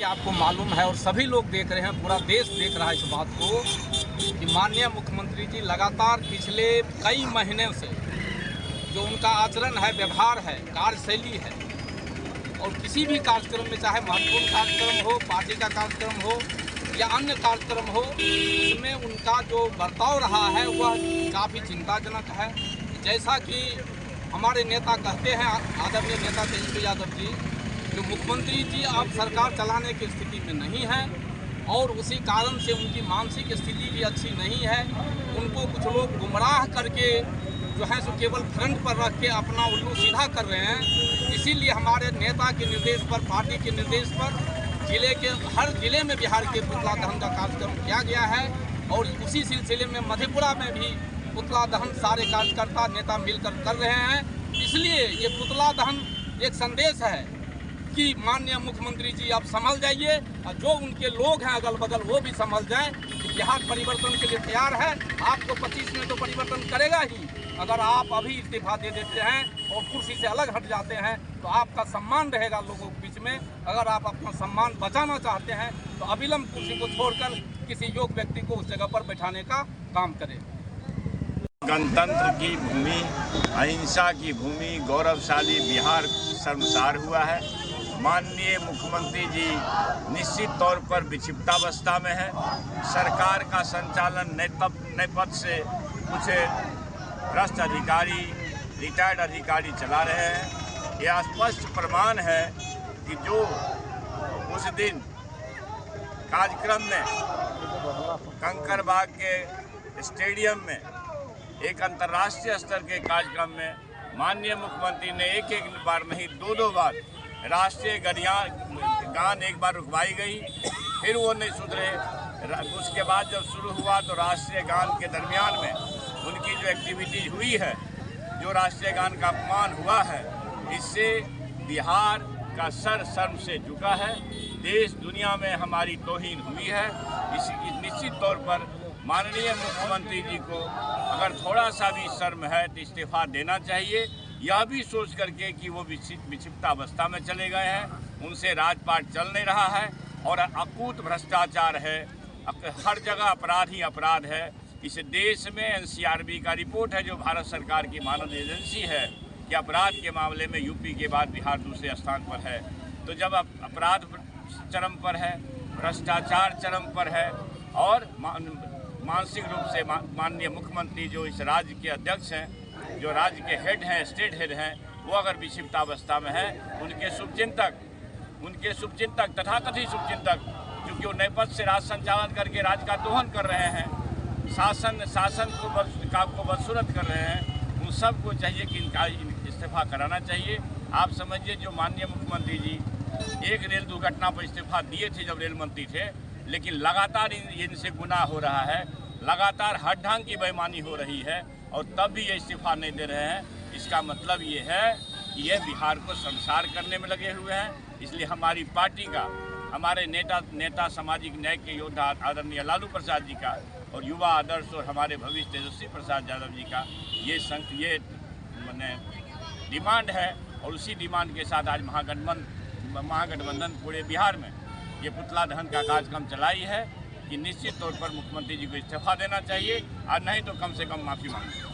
आपको मालूम है और सभी लोग देख रहे हैं, पूरा देश देख रहा है इस बात को कि माननीय मुख्यमंत्री जी लगातार पिछले कई महीने से जो उनका आचरण है, व्यवहार है, कार्यशैली है और किसी भी कार्यक्रम में, चाहे महत्वपूर्ण कार्यक्रम हो, पार्टी का कार्यक्रम हो या अन्य कार्यक्रम हो, इसमें उनका जो बर्ताव रहा है वह काफ़ी चिंताजनक है। जैसा कि हमारे नेता कहते हैं, आदरणीय नेता तेजस्वी यादव जी, जो मुख्यमंत्री जी अब सरकार चलाने की स्थिति में नहीं है और उसी कारण से उनकी मानसिक स्थिति भी अच्छी नहीं है। उनको कुछ लोग गुमराह करके जो है सो केवल फ्रंट पर रख के अपना उल्लू सीधा कर रहे हैं। इसीलिए हमारे नेता के निर्देश पर, पार्टी के निर्देश पर जिले के हर जिले में बिहार के पुतला दहन का कार्यक्रम किया गया है और उसी सिलसिले में मधेपुरा में भी पुतला दहन सारे कार्यकर्ता नेता मिलकर कर रहे हैं। इसलिए ये पुतला दहन एक संदेश है कि माननीय मुख्यमंत्री जी आप संभल जाइए और जो उनके लोग हैं अगल बगल वो भी संभल जाएं कि बिहार परिवर्तन के लिए तैयार है। आपको 25 में तो परिवर्तन करेगा ही। अगर आप अभी इस्तीफा दे देते हैं और कुर्सी से अलग हट जाते हैं तो आपका सम्मान रहेगा लोगों के बीच में। अगर आप अपना सम्मान बचाना चाहते हैं तो अविलंब कुर्सी को छोड़कर किसी योग्य व्यक्ति को उस जगह पर बैठाने का काम करें। गणतंत्र की भूमि, अहिंसा की भूमि, गौरवशाली बिहार शर्मसार हुआ है। माननीय मुख्यमंत्री जी निश्चित तौर पर विक्षिप्तावस्था में है। सरकार का संचालन नेपथ्य से कुछ भ्रष्ट अधिकारी, रिटायर्ड अधिकारी चला रहे हैं। यह स्पष्ट प्रमाण है कि जो उस दिन कार्यक्रम में कंकड़बाग के स्टेडियम में एक अंतर्राष्ट्रीय स्तर के कार्यक्रम में माननीय मुख्यमंत्री ने एक बार नहीं, दो बार राष्ट्रीय गान एक बार रुकवाई गई, फिर वो नहीं सुधरे। उसके बाद जब शुरू हुआ तो राष्ट्रीय गान के दरमियान में उनकी जो एक्टिविटीज हुई है, जो राष्ट्रीय गान का अपमान हुआ है, इससे बिहार का सर शर्म से झुका है। देश दुनिया में हमारी तौहीन हुई है। इस निश्चित तौर पर माननीय मुख्यमंत्री जी को अगर थोड़ा सा भी शर्म है तो इस्तीफा देना चाहिए। यह भी सोच करके कि वो विक्षिप्तावस्था में चले गए हैं, उनसे राजपाट चल नहीं रहा है और अकूत भ्रष्टाचार है। हर जगह अपराध ही अपराध है। इस देश में एनसीआरबी का रिपोर्ट है, जो भारत सरकार की मानद एजेंसी है, कि अपराध के मामले में यूपी के बाद बिहार दूसरे स्थान पर है। तो जब अपराध चरम पर है, भ्रष्टाचार चरम पर है और मानसिक रूप से माननीय मुख्यमंत्री जो इस राज्य के अध्यक्ष हैं, जो राज्य के हेड हैं, स्टेट हेड हैं, वो अगर विक्षिप्तावस्था में है, उनके शुभचिंतक तथाकथित शुभचिंतक, क्योंकि वो नेपथ्य से राज संचालन करके राज्य का दोहन कर रहे हैं, शासन को बदसूरत कर रहे हैं, उन सबको चाहिए कि इनका इस्तीफा कराना चाहिए। आप समझिए, जो माननीय मुख्यमंत्री जी एक रेल दुर्घटना पर इस्तीफा दिए थे जब रेल मंत्री थे, लेकिन लगातार इनसे गुनाह हो रहा है, लगातार हर ढंग की बेईमानी हो रही है और तब भी ये इस्तीफा नहीं दे रहे हैं। इसका मतलब ये है कि ये बिहार को शर्मसार करने में लगे हुए हैं। इसलिए हमारी पार्टी का, हमारे नेता सामाजिक न्याय के योद्धा आदरणीय लालू प्रसाद जी का और युवा आदर्श और हमारे भविष्य तेजस्वी प्रसाद यादव जी का ये डिमांड है और उसी डिमांड के साथ आज महागठबंधन पूरे बिहार में ये पुतला दहन का कार्यक्रम चलाई है कि निश्चित तौर पर मुख्यमंत्री जी को इस्तीफा देना चाहिए और नहीं तो कम से कम माफ़ी मांगे।